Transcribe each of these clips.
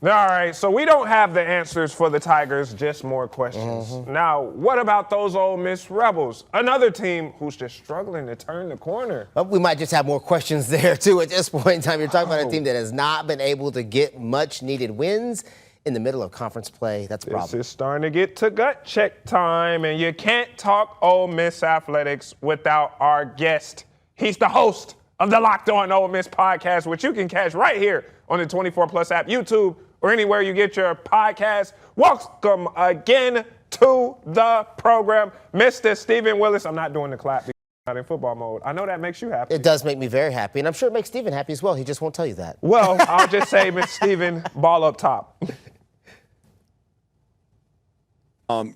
All right, so we don't have the answers for the Tigers, just more questions. Now, what about those Ole Miss Rebels? Another team who's just struggling to turn the corner. Well, we might just have more questions there, too, at this point in time. You're talking about a team that has not been able to get much-needed wins in the middle of conference play. That's a problem. This is starting to get to gut check time, and you can't talk Ole Miss athletics without our guest. He's the host of the Locked On Ole Miss podcast, which you can catch right here on the 24 Plus app, YouTube, or anywhere you get your podcast. Welcome again to the program, Mr. Steven Willis. I'm not doing the clap because I'm not in football mode. I know that makes you happy. It does make me very happy, and I'm sure it makes Steven happy as well. He just won't tell you that. Well, I'll just say, Mr. Steven, ball up top.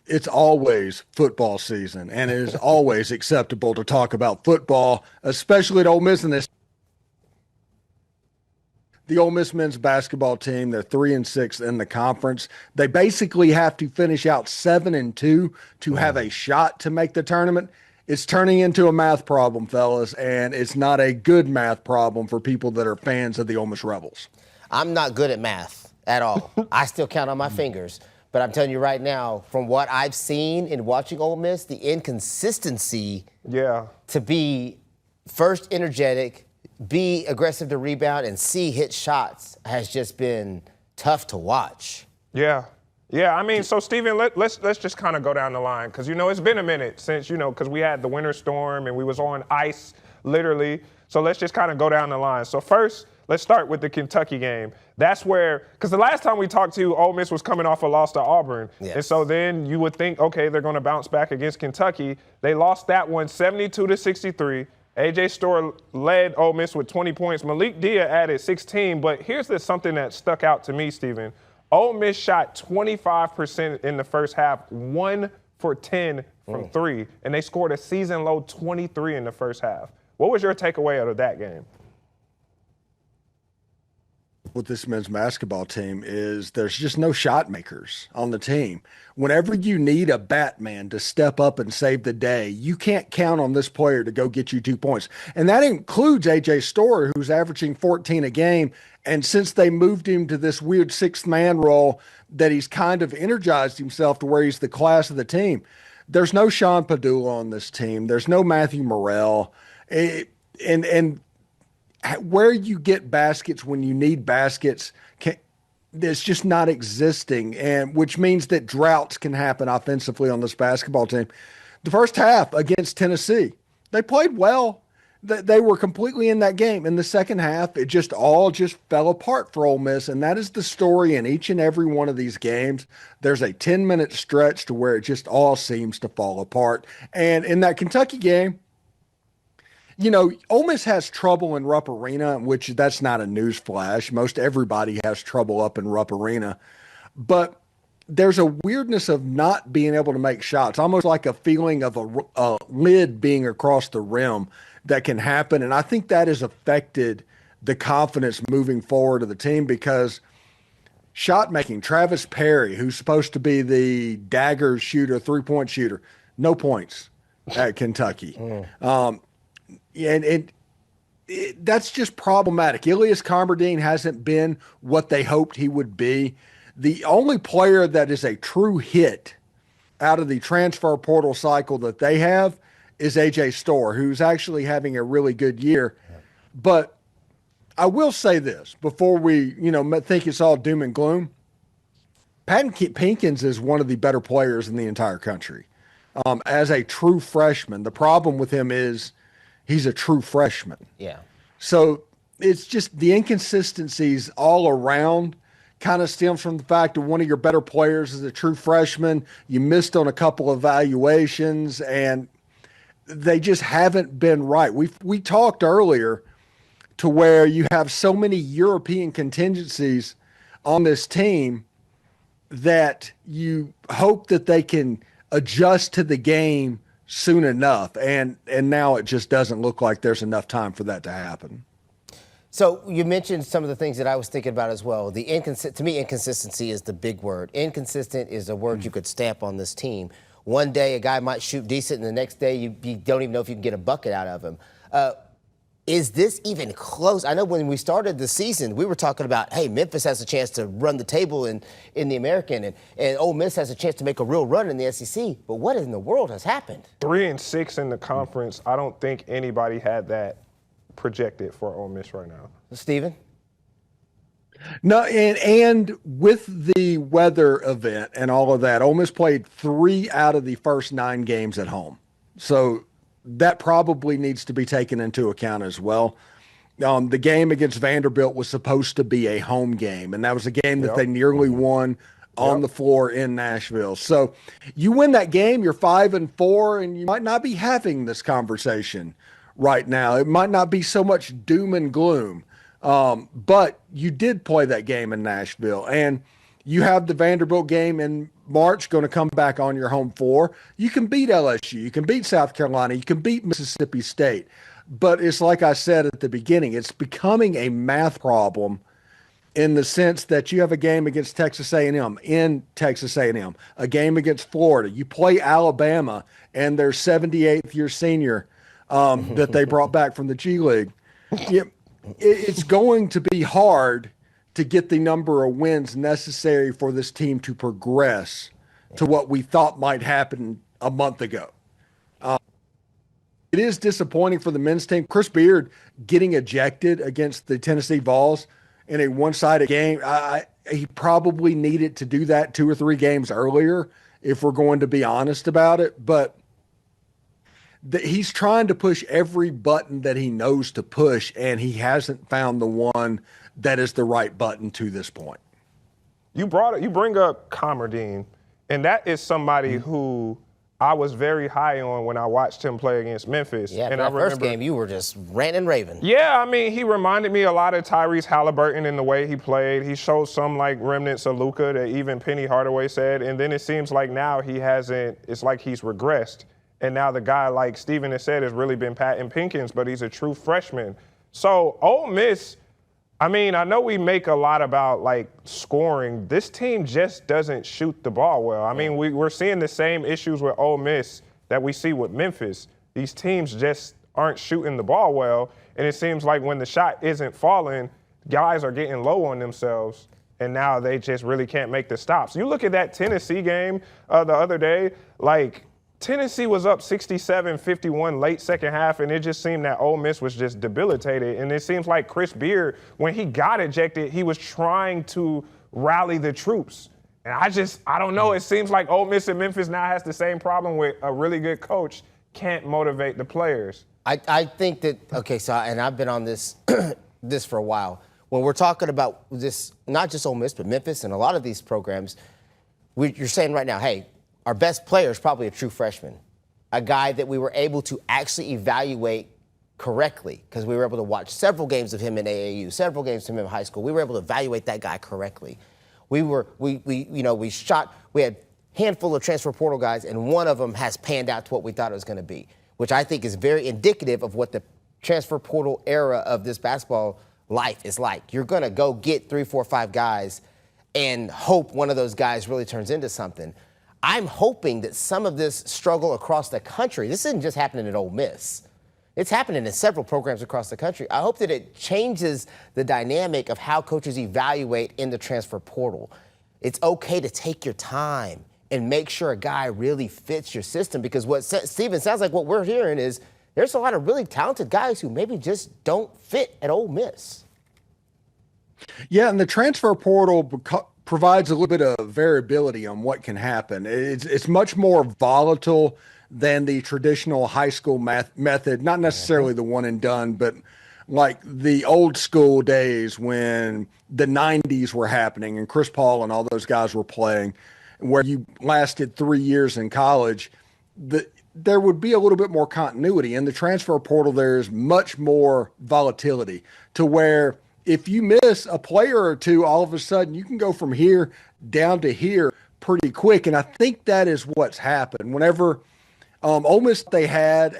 It's always football season, and it is always acceptable to talk about football, especially at Ole Miss in this. The Ole Miss men's basketball team, they're 3-6 in the conference. They basically have to finish out 7-2 to have a shot to make the tournament. It's turning into a math problem, fellas, and it's not a good math problem for people that are fans of the Ole Miss Rebels. I'm not good at math at all. I still count on my fingers. But I'm telling you right now, from what I've seen in watching Ole Miss, the inconsistency to be first energetic, B, aggressive to rebound, and C, hit shots has just been tough to watch. Yeah. I mean, so, Steven, let's just kind of go down the line because, it's been a minute since, because we had the winter storm and we was on ice, literally. So let's just kind of go down the line. So first, let's start with the Kentucky game. That's where, because the last time we talked to you, Ole Miss was coming off a loss to Auburn. Yes. And so then you would think, okay, they're going to bounce back against Kentucky. They lost that one 72-63. A.J. Storr led Ole Miss with 20 points. Malik Dia added 16. But here's something that stuck out to me, Steven. Ole Miss shot 25% in the first half, 1 for 10 from three, and they scored a season-low 23 in the first half. What was your takeaway out of that game? With this men's basketball team is there's just no shot makers on the team. Whenever you need a Batman to step up and save the day, you can't count on this player to go get you 2 points. And that includes A.J. Storr, who's averaging 14 a game. And since they moved him to this weird sixth-man role, that he's kind of energized himself to where he's the class of the team. There's no Sean Padula on this team. There's no Matthew Morrell. And where you get baskets when you need baskets, it's just not existing, and which means that droughts can happen offensively on this basketball team. The first half against Tennessee, they played well. They were completely in that game. In the second half, it just all fell apart for Ole Miss, and that is the story in each and every one of these games. There's a 10-minute stretch to where it just all seems to fall apart. And in that Kentucky game, Ole Miss has trouble in Rupp Arena, which that's not a news flash. Most everybody has trouble up in Rupp Arena. But there's a weirdness of not being able to make shots, almost like a feeling of a lid being across the rim that can happen. And I think that has affected the confidence moving forward of the team because shot making, Travis Perry, who's supposed to be the dagger shooter, three-point shooter, no points at Kentucky. And that's just problematic. Ilias Carmerdine hasn't been what they hoped he would be. The only player that is a true hit out of the transfer portal cycle that they have is A.J. Storr, who's actually having a really good year. But I will say this before we, think it's all doom and gloom. Patton Pinkins is one of the better players in the entire country. As a true freshman, the problem with him is he's a true freshman. Yeah. So it's just the inconsistencies all around kind of stems from the fact that one of your better players is a true freshman. You missed on a couple of evaluations, and they just haven't been right. We talked earlier to where you have so many European contingencies on this team that you hope that they can adjust to the game soon enough, and now it just doesn't look like there's enough time for that to happen. So you mentioned some of the things that I was thinking about as well. To me, inconsistency is the big word. Inconsistent is a word you could stamp on this team. One day a guy might shoot decent, and the next day you don't even know if you can get a bucket out of him. Is this even close? I know when we started the season, we were talking about, hey, Memphis has a chance to run the table in the American, and Ole Miss has a chance to make a real run in the SEC. But what in the world has happened? 3-6 in the conference. I don't think anybody had that projected for Ole Miss right now. Steven? No, and with the weather event and all of that, Ole Miss played 3 out of the first 9 games at home. So that probably needs to be taken into account as well. The game against Vanderbilt was supposed to be a home game, and that was a game that they nearly won on the floor in Nashville. So you win that game, you're 5-4, and you might not be having this conversation right now. It might not be so much doom and gloom. But you did play that game in Nashville, and you have the Vanderbilt game in March going to come back on your home floor. You can beat LSU. You can beat South Carolina. You can beat Mississippi State. But it's like I said at the beginning, it's becoming a math problem in the sense that you have a game against Texas A&M in Texas A&M, a game against Florida. You play Alabama and their 78th year senior that they brought back from the G League. It's going to be hard to get the number of wins necessary for this team to progress to what we thought might happen a month ago. It is disappointing for the men's team. Chris Beard getting ejected against the Tennessee Vols in a one-sided game. He probably needed to do that 2 or 3 games earlier, if we're going to be honest about it. But he's trying to push every button that he knows to push, and he hasn't found the one that is the right button to this point. You bring up Comerdine, and that is somebody who I was very high on when I watched him play against Memphis. Yeah, and that first game, you were just ranting and raving. Yeah, I mean, he reminded me a lot of Tyrese Halliburton in the way he played. He showed some, like, remnants of Luka that even Penny Hardaway said. And then it seems like now it's like he's regressed. And now the guy, like Steven has said, has really been Patton Pinkins, but he's a true freshman. So Ole Miss, I mean, I know we make a lot about, like, scoring. This team just doesn't shoot the ball well. I mean, we're seeing the same issues with Ole Miss that we see with Memphis. These teams just aren't shooting the ball well, and it seems like when the shot isn't falling, guys are getting low on themselves, and now they just really can't make the stops. You look at that Tennessee game the other day, like, Tennessee was up 67-51 late second half, and it just seemed that Ole Miss was just debilitated. And it seems like Chris Beard, when he got ejected, he was trying to rally the troops. And I don't know. It seems like Ole Miss and Memphis now has the same problem with a really good coach can't motivate the players. I think that, and I've been on this this for a while. When we're talking about this, not just Ole Miss, but Memphis and a lot of these programs, you're saying right now, hey, our best player is probably a true freshman, a guy that we were able to actually evaluate correctly because we were able to watch several games of him in AAU, several games of him in high school. We were able to evaluate that guy correctly. We had a handful of transfer portal guys, and one of them has panned out to what we thought it was going to be, which I think is very indicative of what the transfer portal era of this basketball life is like. You're going to go get 3, 4, 5 guys and hope one of those guys really turns into something. I'm hoping that some of this struggle across the country, this isn't just happening at Ole Miss. It's happening in several programs across the country. I hope that it changes the dynamic of how coaches evaluate in the transfer portal. It's okay to take your time and make sure a guy really fits your system, because what Steven sounds like what we're hearing is there's a lot of really talented guys who maybe just don't fit at Ole Miss. Yeah, and the transfer portal provides a little bit of variability on what can happen. It's much more volatile than the traditional high school method, not necessarily the one and done, but like the old school days when the 90s were happening and Chris Paul and all those guys were playing, where you lasted 3 years in college. There would be a little bit more continuity. In the transfer portal, there's much more volatility to where if you miss a player or two, all of a sudden you can go from here down to here pretty quick. And I think that is what's happened. Whenever Ole Miss, they had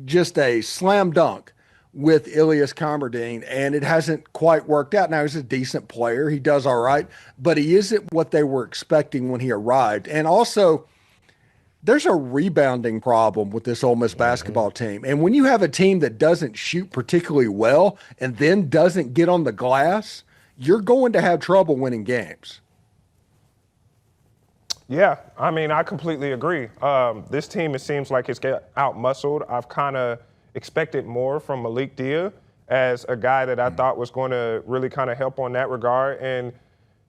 just a slam dunk with Ilias Comerdine, and it hasn't quite worked out. Now, he's a decent player. He does all right, but he isn't what they were expecting when he arrived. And also, there's a rebounding problem with this Ole Miss basketball team. And when you have a team that doesn't shoot particularly well and then doesn't get on the glass, you're going to have trouble winning games. Yeah, I mean, I completely agree. This team, it seems like it's get out-muscled. I've kind of expected more from Malik Dia as a guy that I thought was going to really kind of help on that regard. And,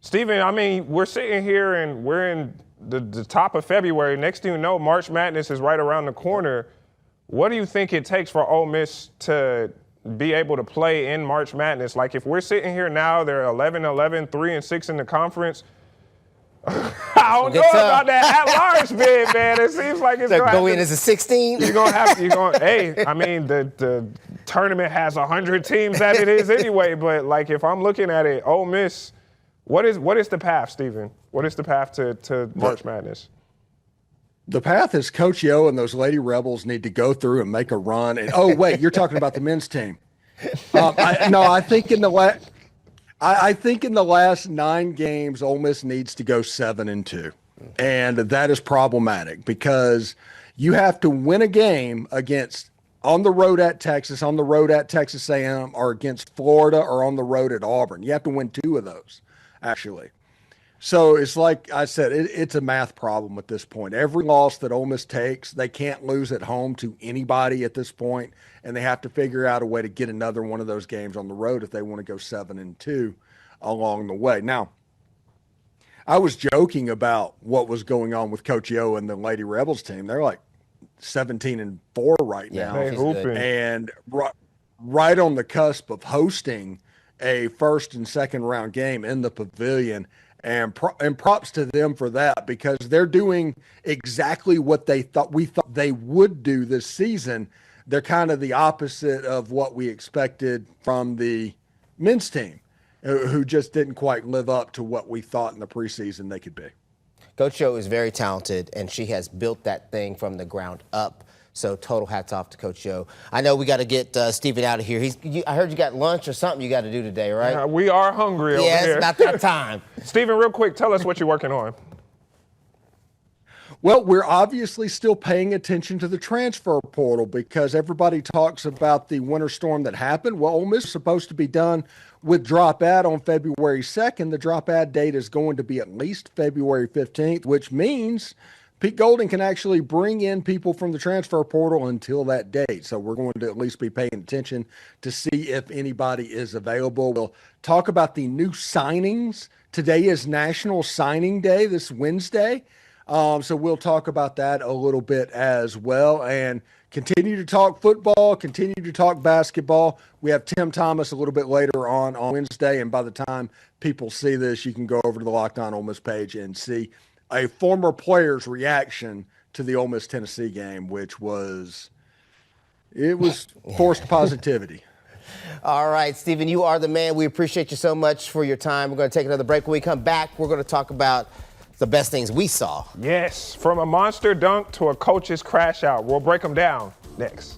Steven, I mean, we're sitting here and we're in the top of February. Next thing you know, March Madness is right around the corner. What do you think it takes for Ole Miss to be able to play in March Madness? Like, if we're sitting here now, they're 11-11, 3-6 in the conference. I don't know about that at-large bid, man. It seems like it's going to go in as a 16. Hey, I mean, the tournament has 100 teams as it is anyway, but, like, if I'm looking at it, Ole Miss, what is the path, Steven? What is the path to March Madness? The path is Coach Yo and those Lady Rebels need to go through and make a run. And oh, wait, you're talking about the men's team. I think in the last 9 games, Ole Miss needs to go 7-2, and that is problematic because you have to win a game against on the road at Texas, on the road at Texas A&M, or against Florida, or on the road at Auburn. You have to win 2 of those, actually. So it's like I said, it's a math problem at this point. Every loss that Ole Miss takes, they can't lose at home to anybody at this point, and they have to figure out a way to get another one of those games on the road if they want to go 7-2 along the way. Now, I was joking about what was going on with Coach Yo and the Lady Rebels team. They're like 17-4 right now, and right on the cusp of hosting a first and second round game in the Pavilion. And props to them for that, because they're doing exactly what we thought they would do this season. They're kind of the opposite of what we expected from the men's team, who just didn't quite live up to what we thought in the preseason they could be. Coach Yo is very talented, and she has built that thing from the ground up. So total hats off to Coach Yo. I know we got to get Steven out of here. I heard you got lunch or something you got to do today, right? We are hungry over here. Yeah, it's about that time. Steven, real quick, tell us what you're working on. Well, we're obviously still paying attention to the transfer portal because everybody talks about the winter storm that happened. Well, Ole Miss is supposed to be done with drop ad on February 2nd. The drop ad date is going to be at least February 15th, which means Pete Golding can actually bring in people from the transfer portal until that date. So we're going to at least be paying attention to see if anybody is available. We'll talk about the new signings. Today is National Signing Day, this Wednesday. So we'll talk about that a little bit as well, and continue to talk football, continue to talk basketball. We have Tim Thomas a little bit later on Wednesday, and by the time people see this, you can go over to the Locked On Ole Miss page and see a former player's reaction to the Ole Miss Tennessee game, which was forced positivity. All right, Steven, you are the man. We appreciate you so much for your time. We're going to take another break. When we come back, we're going to talk about the best things we saw. Yes, from a monster dunk to a coach's crash out. We'll break them down next.